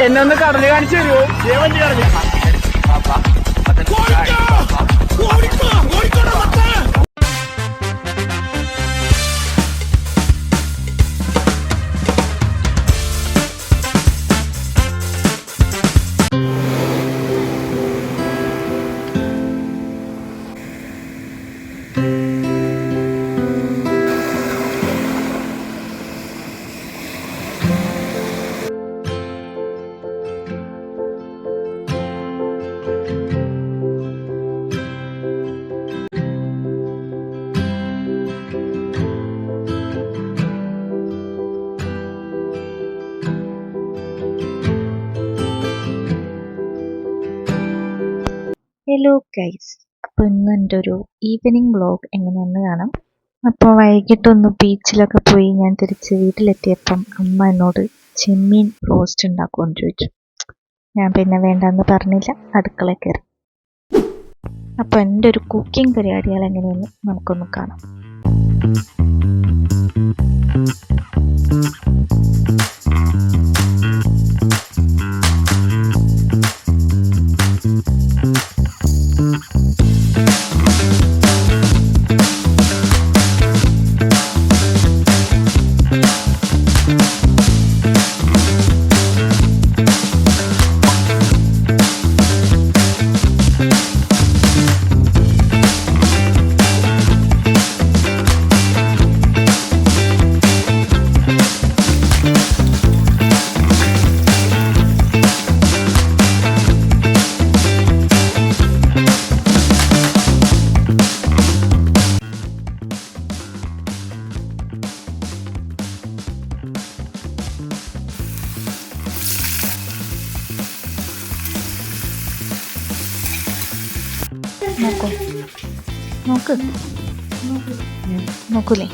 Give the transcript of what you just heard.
എന്നെ ഒന്ന് കടല് കാണിച്ചു തരുമോ? ഹലോ ഗൈസ്, അപ്പോൾ ഇന്ന് എൻ്റെ ഒരു ഈവനിങ് വ്ളോഗ് എങ്ങനെയാണെന്ന് കാണാം. അപ്പോൾ വൈകിട്ടൊന്ന് ബീച്ചിലൊക്കെ പോയി ഞാൻ തിരിച്ച് വീട്ടിലെത്തിയപ്പം അമ്മ എന്നോട് ചെമ്മീൻ റോസ്റ്റ് ഉണ്ടാക്കുമെന്ന് ചോദിച്ചു. ഞാൻ പിന്നെ വേണ്ടെന്ന് പറഞ്ഞില്ല, അടുക്കളയിൽ കയറി. അപ്പോൾ എൻ്റെ ഒരു കുക്കിംഗ് പരിപാടികൾ എങ്ങനെയെന്ന് നമുക്കൊന്ന് കാണാം. നോക്കൂലേ?